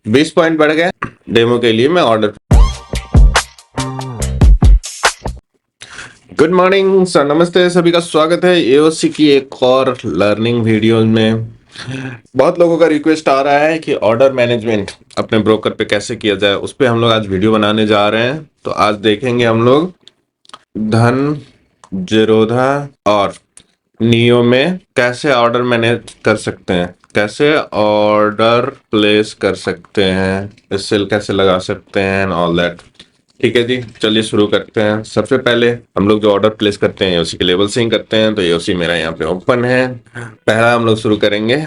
20 point बढ़ गए। Demo के लिए मैं ऑर्डर। गुड मॉर्निंग सर, नमस्ते, सभी का स्वागत है एओसी की एक और लर्निंग वीडियो में। बहुत लोगों का रिक्वेस्ट आ रहा है कि ऑर्डर मैनेजमेंट अपने ब्रोकर पे कैसे किया जाए, उस पे हम लोग आज वीडियो बनाने जा रहे हैं। तो आज देखेंगे हम लोग धन, जीरोधा और नियो में कैसे ऑर्डर मैनेज कर सकते हैं, कैसे ऑर्डर प्लेस कर सकते हैं, सेल कैसे लगा सकते हैं, ऑल दैट। ठीक है जी, चलिए शुरू करते हैं। सबसे पहले हम लोग जो ऑर्डर प्लेस करते हैं एओसी के लेवल से ही करते हैं, तो एओसी मेरा यहाँ पे ओपन है। पहला हम लोग शुरू करेंगे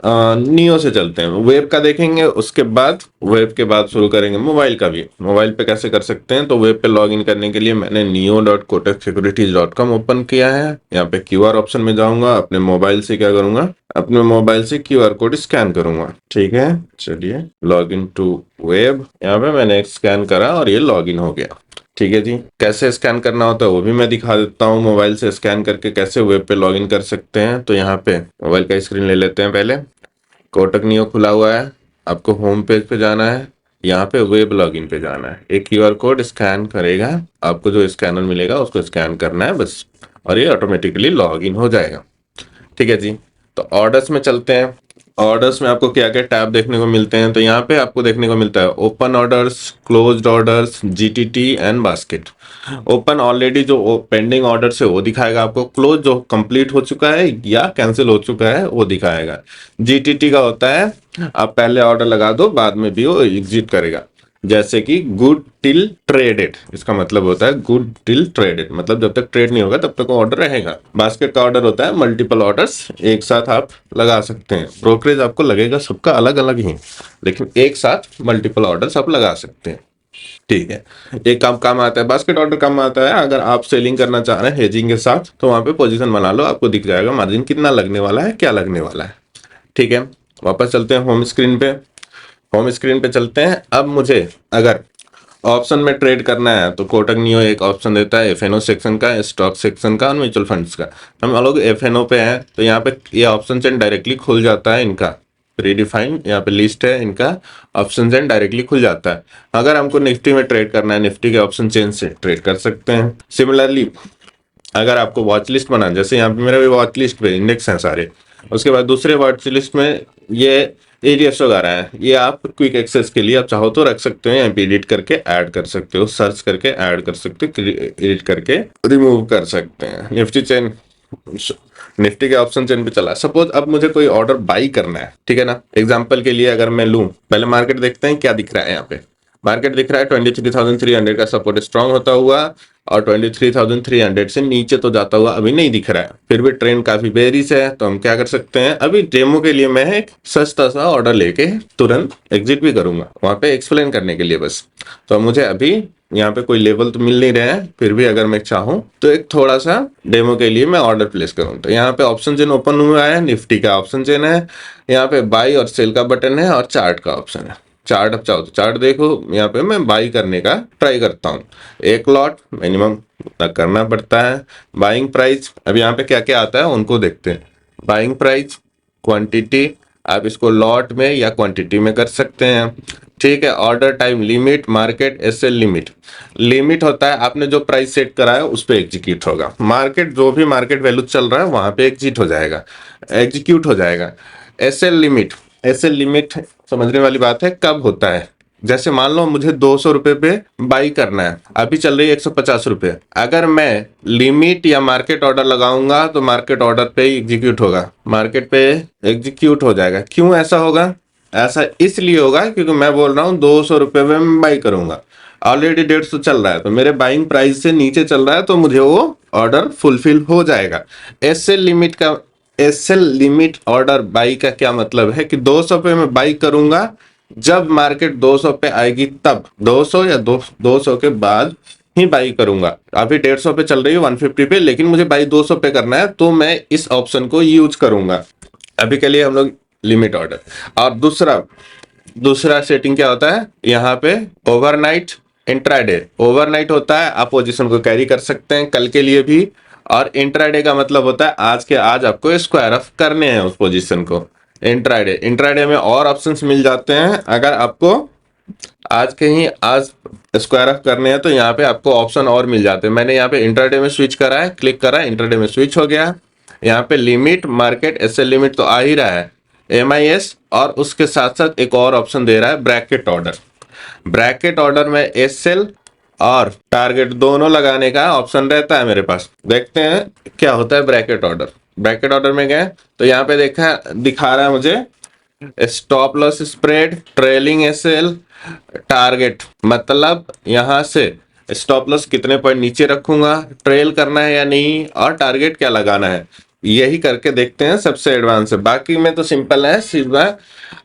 नियो से, चलते हैं वेब का देखेंगे, उसके बाद वेब के बाद शुरू करेंगे मोबाइल का भी। मोबाइल पे कैसे कर सकते हैं, तो वेब पे लॉगिन करने के लिए मैंने neo.kotaksecurities.com ओपन किया है। यहाँ पे क्यूआर ऑप्शन में जाऊंगा, अपने मोबाइल से क्या करूंगा, अपने मोबाइल से क्यूआर कोड स्कैन करूंगा। ठीक है, चलिए लॉग इन टू वेब, यहाँ पे मैंने स्कैन करा और ये लॉगिन हो गया। ठीक है जी, कैसे स्कैन करना होता है वो भी मैं दिखा देता हूँ। मोबाइल से स्कैन करके कैसे वेब पे लॉगिन कर सकते हैं, तो यहाँ पे मोबाइल का स्क्रीन ले लेते हैं। पहले कोटक नियो खुला हुआ है, आपको होम पेज पे जाना है, यहाँ पे वेब लॉगिन पे जाना है। एक क्यूआर कोड स्कैन करेगा, आपको जो स्कैनर मिलेगा उसको स्कैन करना है बस, और ये ऑटोमेटिकली लॉगिन हो जाएगा। ठीक है जी, तो ऑर्डर्स में चलते हैं। ऑर्डर्स में आपको क्या क्या टैब देखने को मिलते हैं, तो यहाँ पे आपको देखने को मिलता है open orders, closed orders, GTT and basket. Open already जो पेंडिंग ऑर्डर्स है वो दिखाएगा आपको, क्लोज जो कंप्लीट हो चुका है या कैंसिल हो चुका है वो दिखाएगा। जीटीटी का होता है आप पहले ऑर्डर लगा दो, बाद में भी वो एग्जिट करेगा। जैसे कि गुड टिल ट्रेडेड, इसका मतलब होता है गुड टिल ट्रेडेड, मतलब जब तक ट्रेड नहीं होगा तब तक ऑर्डर रहेगा। बास्केट का ऑर्डर होता है मल्टीपल ऑर्डर्स एक साथ आप लगा सकते हैं। ब्रोकरेज आपको लगेगा सबका अलग अलग ही, लेकिन एक साथ मल्टीपल ऑर्डर्स आप लगा सकते हैं। ठीक है, एक काम आता है, बास्केट ऑर्डर काम आता है अगर आप सेलिंग करना चाह रहे हैं हेजिंग के साथ, तो वहां पे पोजीशन बना लो, आपको दिख जाएगा मार्जिन कितना लगने वाला है, क्या लगने वाला है। ठीक है, वापस चलते हैं होम स्क्रीन पे। होम स्क्रीन पे चलते हैं। अब मुझे अगर ऑप्शन में ट्रेड करना है तो कोटक नियो एक ऑप्शन देता है एफएनओ सेक्शन का, स्टॉक सेक्शन का और म्यूचुअल फंड्स का। हम लोग एफएनओ पे हैं, तो यहाँ पे ये ऑप्शन चेन डायरेक्टली खुल जाता है इनका, प्रीडिफाइंड यहाँ पे लिस्ट है इनका, ऑप्शन चेन डायरेक्टली खुल जाता है। अगर हमको निफ्टी में ट्रेड करना है, निफ्टी के ऑप्शन चेन से ट्रेड कर सकते हैं। सिमिलरली अगर आपको वॉच लिस्ट बनाना, जैसे यहाँ पे मेरा वॉच लिस्ट पे इंडेक्स हैं सारे, उसके बाद दूसरे वॉच लिस्ट में ये एडीएफ वगैरह है, ये आप क्विक एक्सेस के लिए आप चाहो तो रख सकते हो, यहाँ पे एडिट करके ऐड कर सकते हो, सर्च करके ऐड कर सकते हो, एडिट करके रिमूव कर सकते हैं। निफ्टी चेन, निफ्टी के ऑप्शन चेन पे चला। सपोज अब मुझे कोई ऑर्डर बाई करना है, ठीक है ना, एग्जांपल के लिए अगर मैं लूं, पहले मार्केट देखते हैं क्या दिख रहा है। यहाँ पे मार्केट दिख रहा है 23,300 का सपोर्ट स्ट्रांग होता हुआ, और 23,300 से नीचे तो जाता हुआ अभी नहीं दिख रहा है, फिर भी ट्रेंड काफी बेरिश है। तो हम क्या कर सकते हैं, अभी डेमो के लिए मैं एक सस्ता सा ऑर्डर लेके तुरंत एग्जिट भी करूंगा, वहां पे एक्सप्लेन करने के लिए बस। तो मुझे अभी यहाँ पे कोई लेवल तो मिल नहीं रहे हैं, फिर भी अगर मैं चाहूँ तो एक थोड़ा सा डेमो के लिए मैं ऑर्डर प्लेस करूँ, तो यहाँ पे ऑप्शन चेन ओपन हुआ है, निफ्टी का ऑप्शन चेन है, यहाँ पे बाई और सेल का बटन है और चार्ट का ऑप्शन है। चार्ट अब चाहो तो चार्ट देखो, यहाँ पे मैं बाई करने का ट्राई करता हूँ। एक लॉट मिनिमम करना पड़ता है। बाइंग प्राइस, अब यहाँ पे क्या क्या आता है उनको देखते हैं। बाइंग प्राइस, क्वांटिटी, आप इसको लॉट में या क्वांटिटी में कर सकते हैं। ठीक है, order time limit, market SL limit. Limit होता है आपने जो प्राइस सेट करा है उस पर एग्जीक्यूट होगा, मार्केट जो भी मार्केट वैल्यू चल रहा है वहां पे एग्जिट हो जाएगा, एग्जीक्यूट हो जाएगा। एसएल लिमिट, एसएल लिमिट समझने वाली बात है, कब होता है, जैसे मान लो मुझे 200 रुपए पे बाई करना है, अभी चल रही है 150 रुपए, अगर मैं लिमिट या मार्केट ऑर्डर लगाऊंगा तो मार्केट ऑर्डर पे ही एग्जीक्यूट होगा, मार्केट पे एग्जीक्यूट हो जाएगा। क्यों ऐसा होगा, ऐसा इसलिए होगा क्योंकि मैं बोल रहा हूँ 200 रुपए में मैं बाई करूंगा, ऑलरेडी 150 चल रहा है, तो मेरे बाइंग प्राइस से नीचे चल रहा है, तो मुझे वो ऑर्डर फुलफिल हो जाएगा। एसएल लिमिट का, एसएल लिमिट ऑर्डर बाई का क्या मतलब है कि 200 पे मैं बाई करूंगा, जब मार्केट 200 पे आएगी तब, 200 या 200 के बाद ही बाई करूंगा। अभी 150 पे चल रही है, 150 पे, लेकिन मुझे बाई 200 पे करना है, तो मैं इस ऑप्शन को यूज करूंगा। अभी के लिए हम लोग लिमिट ऑर्डर। और दूसरा सेटिंग क्या होता है, यहाँ पे ओवरनाइट इंट्राडे। ओवरनाइट होता है आप पोजीशन को कैरी कर सकते हैं कल के लिए भी, और इंट्राडे का मतलब होता है आज के आज आपको स्क्वायर ऑफ करने हैं उस पोजीशन को। इंट्राडे, इंट्राडे में और ऑप्शंस मिल जाते हैं। अगर आपको आज स्क्वायर ऑफ करने हैं तो यहाँ पे आपको ऑप्शन और मिल जाते हैं। मैंने यहाँ पे इंट्राडे में स्विच करा है, क्लिक करा, इंट्राडे में स्विच हो गया। यहाँ पे लिमिट मार्केट एसएल लिमिट तो आ ही रहा है, एमआईएस, और उसके साथ साथ एक और ऑप्शन दे रहा है ब्रैकेट ऑर्डर। ब्रैकेट ऑर्डर में एसएल और टारगेट दोनों लगाने का ऑप्शन रहता है मेरे पास। देखते हैं क्या होता है ब्रैकेट ऑर्डर। ब्रैकेट ऑर्डर में गए तो यहाँ पे दिखा रहा है मुझे stop loss spread, trailing SL, target. मतलब यहाँ से स्टॉप लॉस कितने पॉइंट नीचे रखूंगा, ट्रेल करना है या नहीं, और टारगेट क्या लगाना है, यही करके देखते हैं। सबसे एडवांस है, बाकी में तो सिंपल है सीधा।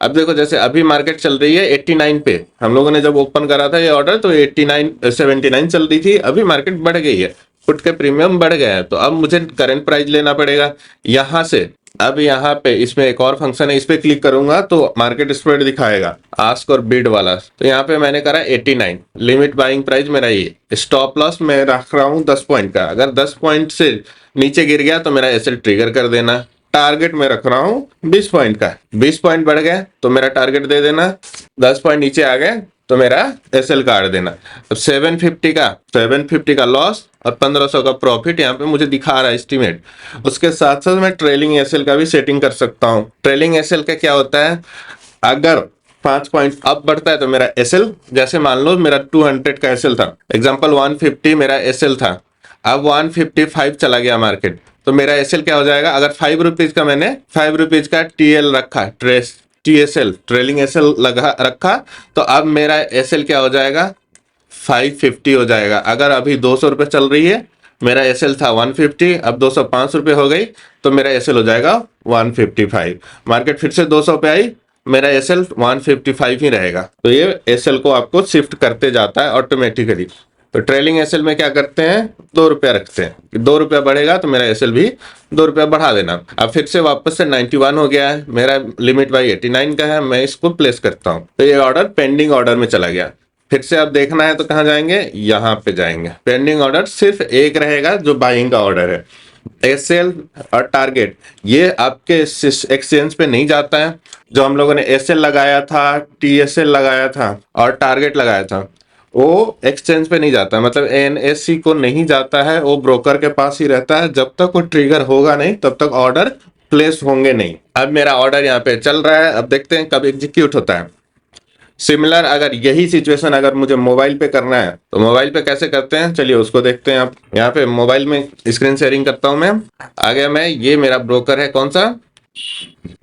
अब देखो जैसे अभी मार्केट चल रही है 89 पे, हम लोगों ने जब ओपन करा था ये ऑर्डर तो 79 चल रही थी। अभी मार्केट बढ़ गई है, पुट के प्रीमियम बढ़ गया है, तो अब मुझे करंट प्राइस लेना पड़ेगा यहाँ से। अब यहाँ पे इसमें एक और फंक्शन है, इस पे क्लिक करूंगा तो मार्केट स्प्रेड दिखाएगा, आस्क और बिड वाला। तो यहाँ पे मैंने करा 89, लिमिट बाइंग प्राइस मेरा ये, स्टॉप लॉस मैं रख रहा हूँ 10 पॉइंट का। अगर 10 पॉइंट से नीचे गिर गया तो मेरा एसएल ट्रिगर कर देना। टारगेट में रख रहा हूँ 20 पॉइंट का, 20 पॉइंट बढ़ गए तो मेरा टारगेट दे देना, 10 पॉइंट नीचे आ गए तो मेरा एसएल काट देना। अब 750 का लॉस और 1500 का प्रॉफिट यहाँ पे मुझे दिखा रहा है एस्टीमेट। उसके साथ साथ मैं ट्रेलिंग एसएल का भी सेटिंग कर सकता हूँ। ट्रेलिंग एसएल का क्या होता है, अगर 5 पॉइंट अप बढ़ता है तो मेरा एसएल, जैसे मान लो मेरा 200 का एसएल था, एग्जांपल 150 मेरा एसएल था, अब 155 चला गया मार्केट, तो मेरा एसएल क्या हो जाएगा। अगर 5 रुपीज का मैंने 5 रुपीज का टीएल रखा, टीएसएल ट्रेलिंग एसएल लगा रखा, तो अब मेरा एसएल क्या हो जाएगा 550 हो जाएगा। अगर अभी 200 रुपये चल रही है, मेरा एसएल था 150, अब 205 रुपये हो गई तो मेरा एसएल हो जाएगा 155। मार्केट फिर से 200 पे आई, मेरा एसएल 155 ही रहेगा। तो ये एसएल को आपको शिफ्ट करते जाता है ऑटोमेटिकली। तो ट्रेलिंग एसएल में क्या करते हैं, 2 रुपया रखते हैं कि 2 रुपया बढ़ेगा तो मेरा एसएल भी 2 रुपया बढ़ा देना। अब फिर से वापस से 91 हो गया है, मेरा लिमिट बाई 89 का है, मैं इसको प्लेस करता हूँ तो ये ऑर्डर पेंडिंग ऑर्डर में चला गया। फिर से अब देखना है तो कहाँ जाएंगे, यहाँ पे जाएंगे। पेंडिंग ऑर्डर सिर्फ एक रहेगा जो बाइंग का ऑर्डर है। एसएल और टारगेट ये आपके एक्सचेंज पे नहीं जाता है। जो हम लोगों ने एसएल लगाया था, टीएसएल लगाया था और टारगेट लगाया था, वो एक्सचेंज पे नहीं जाता, मतलब एनएससी को नहीं जाता है, वो ब्रोकर के पास ही रहता है। जब तक वो ट्रिगर होगा नहीं तब तक ऑर्डर प्लेस होंगे नहीं। अब मेरा ऑर्डर यहाँ पे चल रहा है, अब देखते हैं कब एग्जीक्यूट होता है। सिमिलर अगर यही सिचुएशन अगर मुझे मोबाइल पे करना है तो मोबाइल पे कैसे करते हैं, चलिए उसको देखते हैं। आप यहाँ पे मोबाइल में स्क्रीन शेयरिंग करता हूं मैं। आ गया मैं, ये मेरा ब्रोकर है कौन सा,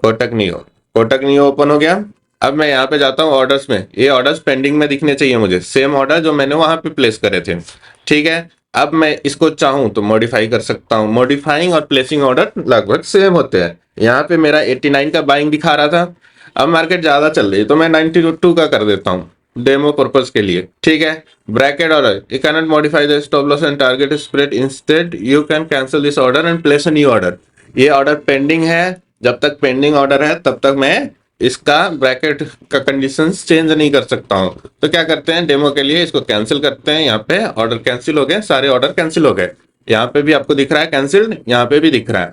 Kotak neo. Kotak neo open हो गया। अब मैं यहाँ पे जाता हूँ ऑर्डर्स में, ये ऑर्डर्स पेंडिंग में दिखने चाहिए मुझे, सेम ऑर्डर जो मैंने वहां पे प्लेस करे थे। ठीक है, अब मैं इसको चाहूँ तो मॉडिफाई कर सकता हूँ। मॉडिफाइंग और प्लेसिंग ऑर्डर लगभग सेम होते हैं। यहाँ पे मेरा 89 का बाइंग दिखा रहा था, अब मार्केट ज्यादा चल रही है तो मैं 92 का कर देता हूँ डेमो पर्पस के लिए। ठीक है, bracket order, you can not modify the stop loss and target spread, instead you can cancel this order and place a new order. ये ऑर्डर पेंडिंग है, जब तक पेंडिंग ऑर्डर है तब तक मैं इसका ब्रैकेट का कंडीशंस चेंज नहीं कर सकता हूँ। तो क्या करते हैं, डेमो के लिए इसको कैंसिल करते हैं। यहाँ पे ऑर्डर कैंसिल हो गए, सारे ऑर्डर कैंसिल हो गए। यहाँ पे भी आपको दिख रहा है कैंसिल्ड, यहाँ पे भी दिख रहा है।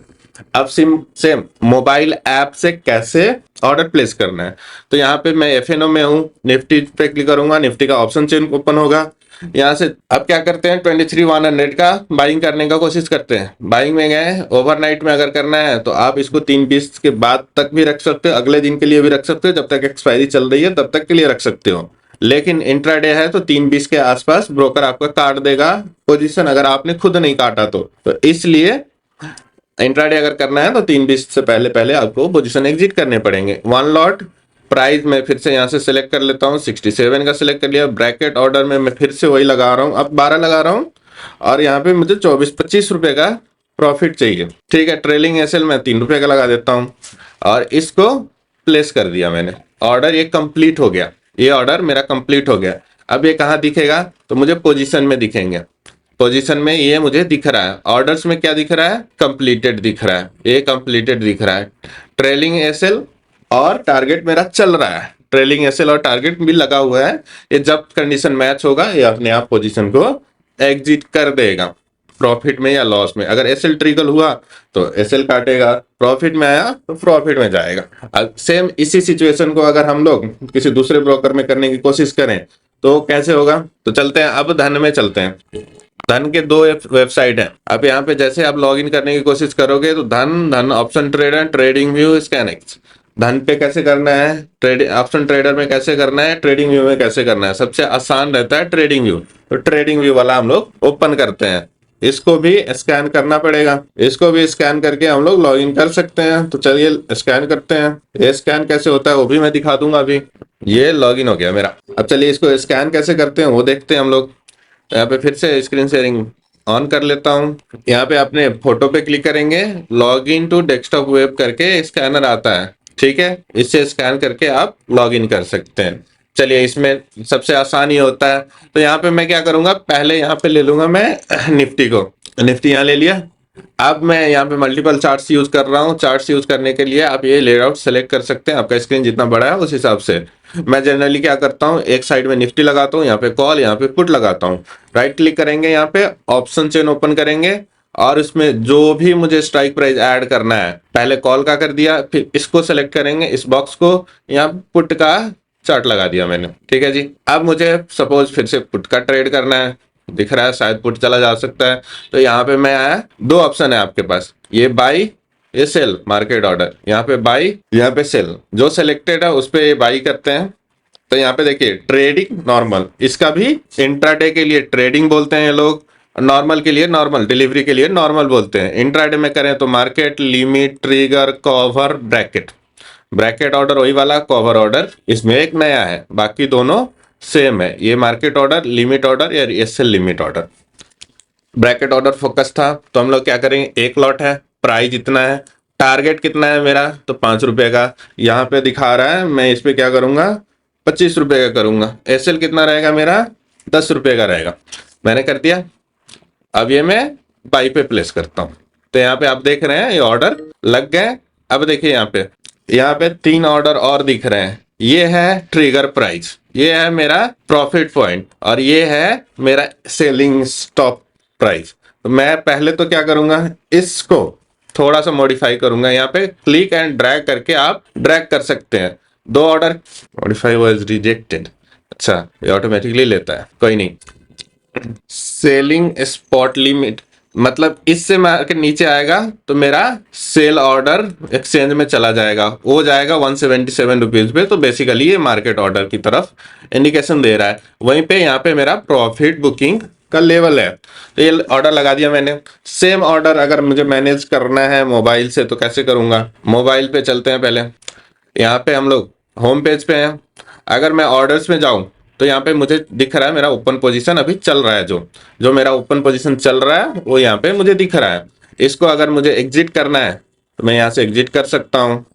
अब सेम मोबाइल ऐप से कैसे ऑर्डर प्लेस करना है, तो यहाँ पे मैं एफएनओ में हूँ, निफ्टी पे क्लिक करूंगा, निफ्टी का ऑप्शन चेन ओपन होगा। यहाँ से अब क्या करते हैं, 23,100 का बाइंग करने का कोशिश करते हैं। बाइंग में गए, ओवरनाइट में अगर करना है तो आप इसको 3:20 के बाद तक भी रख सकते हो, अगले दिन के लिए भी रख सकते हो, जब तक एक्सपायरी चल रही है तब तक के लिए रख सकते हो। लेकिन इंट्राडे है तो 3:20 के आसपास ब्रोकर आपका काट देगा पोजीशन, अगर आपने खुद नहीं काटा तो इसलिए इंट्राडे अगर करना है तो 3:20 से पहले पहले आपको पोजीशन एग्जिट करने पड़ेंगे। 1 लॉट प्राइस में फिर से यहाँ से सिलेक्ट कर लेता हूँ, 67 का सिलेक्ट कर लिया। ब्रैकेट ऑर्डर में मैं फिर से वही लगा रहा हूँ, अब 12 लगा रहा हूँ और यहाँ पे मुझे 24-25 रुपए का प्रॉफिट चाहिए। ठीक है, ट्रेलिंग एसएल में 3 रुपए का लगा देता हूँ और इसको प्लेस कर दिया मैंने। ऑर्डर ये कंप्लीट हो गया, ये ऑर्डर मेरा कंप्लीट हो गया। अब ये कहाँ दिखेगा, तो मुझे पोजीशन में दिखेंगे। पोजीशन में ये मुझे दिख रहा है, ऑर्डर्स में क्या दिख रहा है, कंप्लीटेड दिख रहा है, ये कंप्लीटेड दिख रहा है। ट्रेलिंग एसएल और टारगेट मेरा चल रहा है, ट्रेलिंग एसएल और टारगेट भी लगा हुआ है। ये जब कंडीशन मैच होगा ये अपने आप पोजीशन को एग्जिट कर देगा। प्रॉफिट में या लॉस में। अगर एसएल ट्रिगर हुआ तो एसएल काटेगा, प्रॉफिट में आया तो प्रॉफिट में जाएगा। अब सेम इसी सिचुएशन को अगर हम लोग किसी दूसरे ब्रोकर में करने की कोशिश करें तो कैसे होगा, तो चलते हैं अब धन में चलते हैं। धन के दो वेबसाइट हैं। अब यहाँ पे जैसे आप लॉगिन करने की कोशिश करोगे तो धन ऑप्शन ट्रेडर, ट्रेडिंग व्यू, स्कैनिक्स। धन पे कैसे करना है, ट्रेड ऑप्शन ट्रेडर में कैसे करना है, ट्रेडिंग व्यू में कैसे करना है। सबसे आसान रहता है ट्रेडिंग व्यू, तो ट्रेडिंग व्यू वाला हम लोग ओपन करते हैं। इसको भी स्कैन करना पड़ेगा, इसको भी स्कैन करके हम लोग लॉगिन कर सकते हैं। तो चलिए स्कैन करते हैं। ये स्कैन कैसे होता है वो भी मैं दिखा दूंगा अभी। ये लॉगिन हो गया मेरा। अब चलिए इसको स्कैन कैसे करते हैं वो देखते हैं हम लोग। तो यहाँ पे फिर से स्क्रीन शेयरिंग ऑन कर लेता हूँ। यहाँ पे अपने फोटो पे क्लिक करेंगे, log in to desktop web करके स्कैनर आता है, ठीक है। इससे स्कैन करके आप लॉग इन कर सकते हैं। चलिए इसमें सबसे आसान ही होता है। तो यहाँ पे मैं क्या करूंगा, पहले यहाँ पे ले लूंगा मैं निफ्टी को। निफ्टी यहाँ ले लिया। अब मैं यहाँ पे मल्टीपल चार्ट्स यूज कर रहा हूँ। चार्ट्स यूज करने के लिए आप ये लेआउट सेलेक्ट कर सकते हैं, आपका स्क्रीन जितना बड़ा है उस हिसाब से। मैं जनरली क्या करता हूँ, एक साइड में निफ्टी लगाता हूँ, यहाँ पे कॉल, यहाँ पे पुट लगाता हूँ। राइट क्लिक करेंगे, यहाँ पे ऑप्शन चेन ओपन करेंगे और इसमें जो भी मुझे स्ट्राइक प्राइस ऐड करना है, पहले कॉल का कर दिया, फिर इसको सेलेक्ट करेंगे, इस बॉक्स को, यहाँ पुट का चार्ट लगा दिया मैंने, ठीक है जी। अब मुझे सपोज फिर से पुट का ट्रेड करना है, दिख रहा है शायद पुट चला जा सकता है। तो यहाँ पे मैं आया, दो ऑप्शन है आपके पास, ये बाई, ये सेल, मार्केट ऑर्डर। यहाँ पे बाई, यहाँ पे सेल, जो सिलेक्टेड है उस पे ये बाई करते हैं। तो यहाँ पे देखिए ट्रेडिंग नॉर्मल, इसका भी इंट्राडे के लिए ट्रेडिंग बोलते हैं ये लोग, नॉर्मल के लिए नॉर्मल, डिलीवरी के लिए नॉर्मल बोलते हैं। इंट्राडे में करें तो market, limit, trigger, cover, bracket. Bracket order वही वाला, कवर ऑर्डर इसमें एक नया है, बाकी दोनों सेम है। ये मार्केट ऑर्डर, लिमिट ऑर्डर या SL limit order. Bracket order focus था तो हम लोग क्या करेंगे, एक लॉट है, प्राइस इतना है, टारगेट कितना है मेरा, तो 5 रुपए का यहाँ पे दिखा रहा है। मैं इस पे क्या करूंगा, 25 रुपए का करूंगा। एसएल कितना रहेगा मेरा, 10 रुपए का रहेगा। मैंने कर दिया। अब ये मैं बाई पे प्लेस करता हूँ। तो यहाँ पे आप देख रहे हैं ये ऑर्डर लग गए। अब देखिए यहाँ पे 3 ऑर्डर और दिख रहे हैं। ये है ट्रिगर प्राइस, ये है मेरा प्रॉफिट पॉइंट और ये है मेरा सेलिंग स्टॉप प्राइस। तो मैं पहले तो क्या करूंगा, इसको थोड़ा सा मॉडिफाई करूंगा। यहाँ पे क्लिक एंड ड्रैग करके आप ड्रैग कर सकते हैं। 2 ऑर्डर, मॉडिफाई वाज रिजेक्टेड, अच्छा ये ऑटोमेटिकली लेता है, कोई नहीं। सेलिंग स्पॉट लिमिट मतलब इससे मार्केट नीचे आएगा तो मेरा सेल ऑर्डर एक्सचेंज में चला जाएगा, वो जाएगा 177 रुपीज पे। तो बेसिकली ये मार्केट ऑर्डर की तरफ इंडिकेशन दे रहा है। वहीं पे यहाँ पे मेरा प्रॉफिट बुकिंग का लेवल है। तो ये ऑर्डर लगा दिया मैंने। सेम ऑर्डर अगर मुझे मैनेज करना है मोबाइल से तो कैसे करूंगा, मोबाइल पे चलते हैं। पहले यहाँ पे हम लोग होम पेज पे हैं। अगर मैं ऑर्डर्स में जाऊं तो यहाँ पे मुझे दिख रहा है मेरा ओपन पोजीशन अभी चल रहा है, जो मेरा ओपन पोजीशन चल रहा है वो यहाँ पे मुझे दिख रहा है। इसको अगर मुझे एग्जिट करना है तो मैं यहाँ से एग्जिट कर सकता हूँ,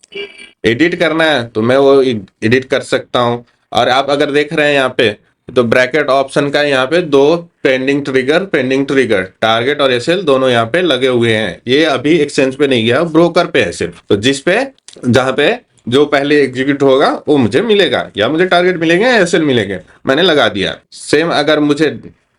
एडिट करना है तो मैं वो एडिट कर सकता हूँ। और आप अगर देख रहे हैं यहाँ पे तो ब्रैकेट ऑप्शन का यहाँ पे 2 पेंडिंग ट्रिगर, टारगेट और एसएल दोनों यहाँ पे लगे हुए हैं। ये अभी एक्सचेंज पे नहीं गया, ब्रोकर पे है सिर्फ। तो जिस पे जहाँ पे जो पहले एग्जीक्यूट होगा वो मुझे मिलेगा, या मुझे टारगेट मिलेंगे या एसएल मिलेंगे, मैंने लगा दिया। सेम अगर मुझे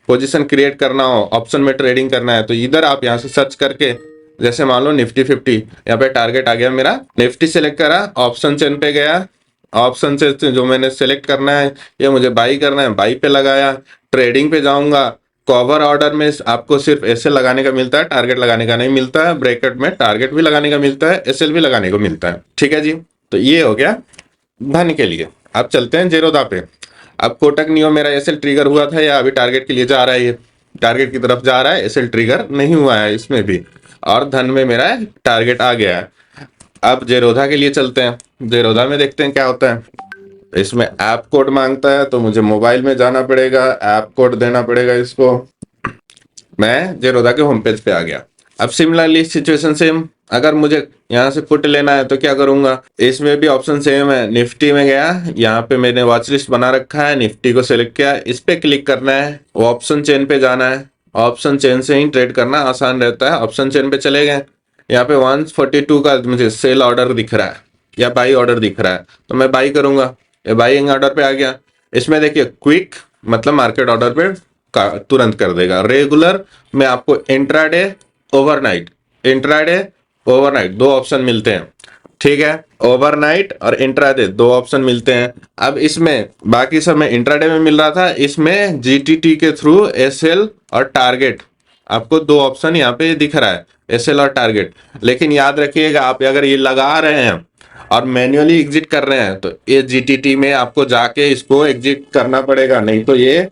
पोजीशन क्रिएट करना हो, ऑप्शन में ट्रेडिंग करना है, तो इधर आप यहाँ से सर्च करके, जैसे मान लो निफ्टी 50, यहाँ पे टारगेट आ गया मेरा, निफ्टी सेलेक्ट करा, ऑप्शन चेन पे गया, ऑप्शन से जो मैंने सेलेक्ट करना है ये मुझे बाई करना है, बाई पे लगाया। ट्रेडिंग पे जाऊंगा, कवर ऑर्डर में आपको सिर्फ एसएल लगाने का मिलता है, टारगेट लगाने का नहीं मिलता है। ब्रैकेट में टारगेट भी लगाने का मिलता है, एसएल भी लगाने को मिलता है, ठीक है जी। तो ये हो गया धन के लिए। अब चलते हैं जेरोदा पे। अब कोटक नियो मेरा एसएल ट्रिगर हुआ था या अभी टारगेट के लिए जा रहा है, ये टारगेट की तरफ जा रहा है, एसएल ट्रिगर नहीं हुआ है इसमें भी, और धन में मेरा टारगेट आ गया है। अब जेरोधा के लिए चलते हैं। जेरोधा में देखते हैं क्या होता है। इसमें ऐप कोड मांगता है तो मुझे मोबाइल में जाना पड़ेगा, ऐप कोड देना पड़ेगा इसको। मैं जेरोधा के होम पेज पे आ गया। अब सिमिलरली सिचुएशन सेम, अगर मुझे यहाँ से पुट लेना है तो क्या करूंगा, इसमें भी ऑप्शन सेम है। निफ्टी में गया, यहाँ पे मैंने वॉच लिस्ट बना रखा है, निफ्टी को सिलेक्ट किया, इस पे क्लिक करना है, वो ऑप्शन चेन पे जाना है। ऑप्शन चेन से ही ट्रेड करना आसान रहता है। ऑप्शन चेन पे चले गए, यहाँ पे 142 का मुझे सेल ऑर्डर दिख रहा है या बाई ऑर्डर दिख रहा है, तो मैं बाई करूंगा। ये बाइंग ऑर्डर पे आ गया। इसमें देखिए क्विक मतलब मार्केट ऑर्डर पे तुरंत कर देगा। रेगुलर में आपको इंट्राडे, ओवरनाइट, इंट्राडे, ओवरनाइट दो ऑप्शन मिलते हैं, ठीक है। ओवरनाइट और इंट्राडे दो ऑप्शन मिलते हैं। अब इसमें बाकी सब में इंट्राडे में मिल रहा था, इसमें जीटीटी के थ्रू एसएल और टारगेट, आपको दो ऑप्शन यहाँ पे दिख रहा है, एसएल और टारगेट। लेकिन याद रखिएगा, आप अगर ये लगा रहे हैं और मैन्युअली एग्जिट कर रहे हैं तो ये जीटीटी में आपको जाके इसको एग्जिट करना पड़ेगा, नहीं तो ये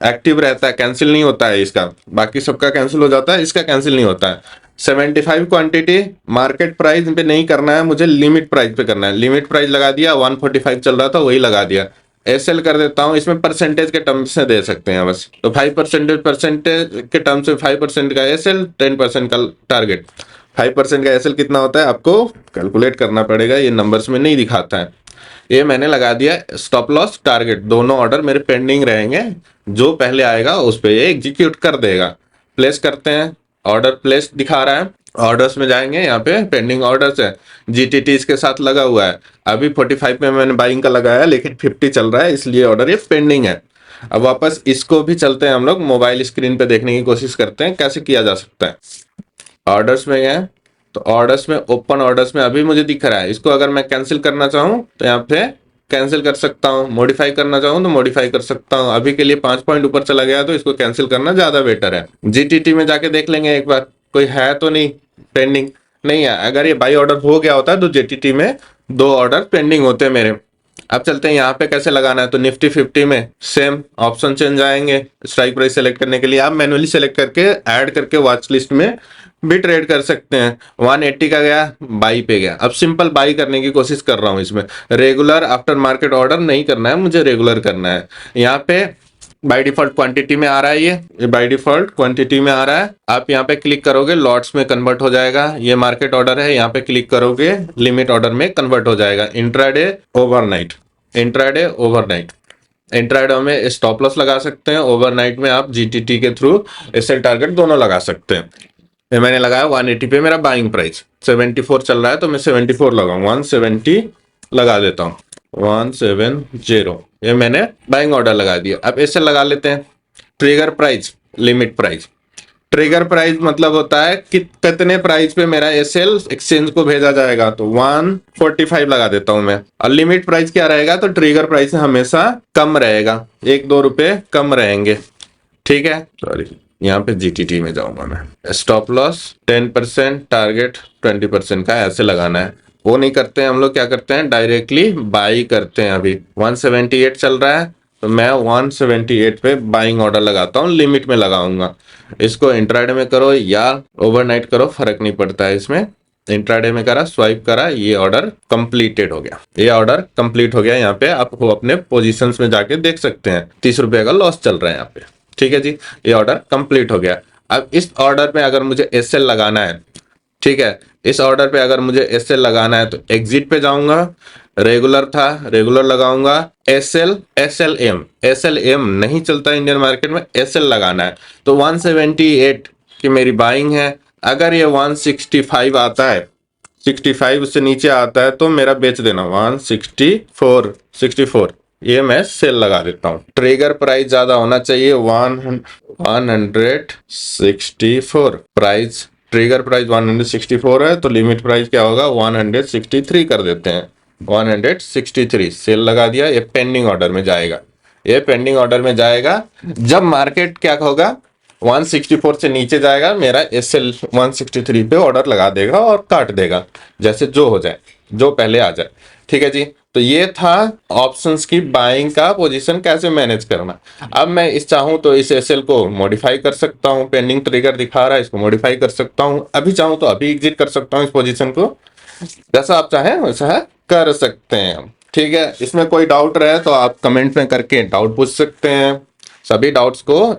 एक्टिव रहता है, कैंसिल नहीं होता है इसका। बाकी सबका कैंसिल हो जाता है, इसका कैंसिल नहीं होता है। 75 क्वांटिटी मार्केट प्राइस पे नहीं करना है मुझे, लिमिट प्राइस पे करना है। लिमिट प्राइस लगा दिया, 145 चल रहा था वही लगा दिया। एसएल कर देता हूँ, इसमें परसेंटेज के टर्म से दे सकते हैं बस, तो 5% परसेंटेज के टर्म से 5% का एसएल, 10% का टारगेट। 5% का एसएल कितना होता है आपको कैलकुलेट करना पड़ेगा, ये नंबर्स में नहीं दिखाता है। ये मैंने लगा दिया। स्टॉप लॉस टारगेट दोनों ऑर्डर मेरे पेंडिंग रहेंगे, जो पहले आएगा उस पर ये एग्जीक्यूट कर देगा। प्लेस करते हैं, ऑर्डर प्लेस दिखा रहा है, ऑर्डर्स में जाएंगे, यहाँ पे पेंडिंग ऑर्डर्स है, जीटीटी इसके साथ लगा हुआ है। अभी 45 में मैंने बाइंग का लगाया, लेकिन 50 चल रहा है, इसलिए ऑर्डर ये पेंडिंग है। अब वापस इसको भी चलते हैं हम लोग, मोबाइल स्क्रीन पे देखने की कोशिश करते हैं कैसे किया जा सकता है। ऑर्डर्स में गए तो ऑर्डर्स में, ओपन ऑर्डर्स में अभी मुझे दिख रहा है, इसको अगर मैं कैंसिल करना चाहूँ तो यहाँ पे कैंसिल कर सकता हूँ, मॉडिफाई करना चाहूँ तो मॉडिफाई कर सकता हूँ। अभी के लिए 5 पॉइंट ऊपर चला गया तो इसको कैंसिल करना ज्यादा बेटर है। जीटीटी में जाके देख लेंगे एक बार, कोई है तो नहीं पेंडिंग, नहीं है। अगर ये बाई ऑर्डर हो गया होता है तो जीटीटी में दो ऑर्डर पेंडिंग होते हैं मेरे। अब चलते हैं यहाँ पे कैसे लगाना है, तो निफ्टी 50 में सेम ऑप्शन चेंज आएंगे। स्ट्राइक प्राइस सेलेक्ट करने के लिए आप मैनुअली सेलेक्ट करके ऐड करके वॉच लिस्ट में भी ट्रेड कर सकते हैं। 180 का गया, बाई पे गया। अब सिंपल बाई करने की कोशिश कर रहा हूं इसमें, रेगुलर आफ्टर मार्केट ऑर्डर नहीं करना है मुझे, रेगुलर करना है। यहाँ पे बाय डिफॉल्ट क्वांटिटी में आ रहा है, ये बाय डिफॉल्ट क्वांटिटी में आ रहा है। आप यहाँ पे क्लिक करोगे लॉट्स में कन्वर्ट हो जाएगा, ये मार्केट ऑर्डर है, यहाँ पे क्लिक करोगे लिमिट ऑर्डर में कन्वर्ट हो जाएगा। Intraday overnight, intraday overnight, intraday में स्टॉप लॉस लगा सकते हैं, ओवरनाइट में आप जीटीटी के थ्रू एसएल टारगेट दोनों लगा सकते हैं। ये मैंने लगाया 180 पे, मेरा बाइंग प्राइस 74 चल रहा है तो मैं 74 लगाऊंगा, 170 लगा देता हूँ, 170, ये मैंने बाइंग ऑर्डर लगा दिया। अब ऐसे लगा लेते हैं trigger price, limit price. Trigger price मतलब होता है कि कितने प्राइस पे मेरा एसएल एक्सचेंज को भेजा जाएगा, तो 145 लगा देता हूं मैं। और लिमिट प्राइस क्या रहेगा, तो ट्रिगर प्राइस हमेशा कम रहेगा, 1-2 रुपए कम रहेंगे, ठीक है। सॉरी, यहाँ पे जीटीटी में जाऊंगा मैं। स्टॉप लॉस 10%, टारगेट 20% का ऐसे लगाना है। वो नहीं करते हैं हम लोग, क्या करते हैं डायरेक्टली बाई करते हैं। अभी 178 चल रहा है तो मैं 178 पे बाइंग ऑर्डर लगाता हूँ, लिमिट में लगाऊंगा। इसको इंट्राडे में करो या ओवरनाइट करो, फर्क नहीं पड़ता है इसमें। इंट्राडे में करा, स्वाइप करा, ये ऑर्डर कंप्लीटेड हो गया, ये ऑर्डर कंप्लीट हो गया। यहाँ पे आप अपने पोजीशंस में जाके देख सकते हैं, 30 रुपए का लॉस चल रहा है यहाँ पे, ठीक है जी। ये ऑर्डर कंप्लीट हो गया। अब इस ऑर्डर पे अगर मुझे एसएल लगाना है, ठीक है, इस ऑर्डर पे अगर मुझे एसएल लगाना है तो एग्जिट पे जाऊंगा, रेगुलर था रेगुलर लगाऊंगा, एसएल, एसएलएम, एसएलएम नहीं चलता इंडियन मार्केट में, एसएल लगाना है। तो 178 की मेरी बाइंग है, अगर ये 165 आता है, 65 से नीचे आता है तो मेरा बेच देना, 164, 64 ये मैं सेल लगा देता हूँ। ट्रिगर प्राइस ज्यादा होना चाहिए, 164 प्राइस, ट्रिगर प्राइस 164 है तो लिमिट प्राइस क्या होगा, 163 कर देते हैं, 163 सेल लगा दिया। ये पेंडिंग ऑर्डर में जाएगा, ये पेंडिंग ऑर्डर में जाएगा। जब मार्केट क्या होगा, 164 से नीचे जाएगा, मेरा एसएल 163 पे ऑर्डर लगा देगा और काट देगा, जैसे जो हो जाए, जो पहले आ जाए, ठीक है जी। तो ये था ऑप्शंस की बाइंग का पोजीशन कैसे मैनेज करना। अब मैं इस चाहूं तो इस एसएल को मॉडिफाई कर सकता हूं, पेंडिंग ट्रिगर दिखा रहा है, इसको मॉडिफाई कर सकता हूं, अभी चाहूं तो अभी एग्जिट कर सकता हूं इस पोजीशन को, जैसा आप चाहें वैसा कर सकते हैं, ठीक है। इसमें कोई डाउट रहे तो आप कमेंट में करके डाउट पूछ सकते हैं, सभी डाउट्स को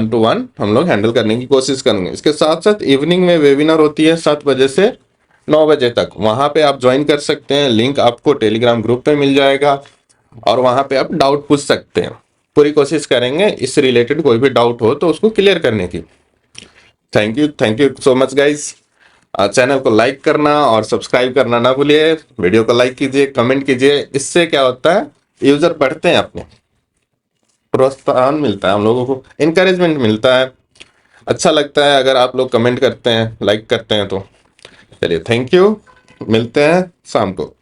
1 to 1 हम लोग हैंडल करने की कोशिश करेंगे। इसके साथ साथ इवनिंग में वेबिनार होती है 7 बजे से 9 बजे तक, वहां पे आप ज्वाइन कर सकते हैं। लिंक आपको टेलीग्राम ग्रुप पे मिल जाएगा और वहां पे आप डाउट पूछ सकते हैं। पूरी कोशिश करेंगे इससे रिलेटेड कोई भी डाउट हो तो उसको क्लियर करने की। Thank you so much guys. Channel को लाइक करना और सब्सक्राइब करना ना भूलिए। वीडियो को लाइक कीजिए, कमेंट कीजिए। इससे क्या होता है, यूजर बढ़ते हैं, अपने प्रोत्साहन मिलता है, हम लोगों को इनकरेजमेंट मिलता है। अच्छा लगता है अगर आप लोग कमेंट करते हैं, लाइक करते हैं तो। चलिए, थैंक यू। मिलते हैं शाम को।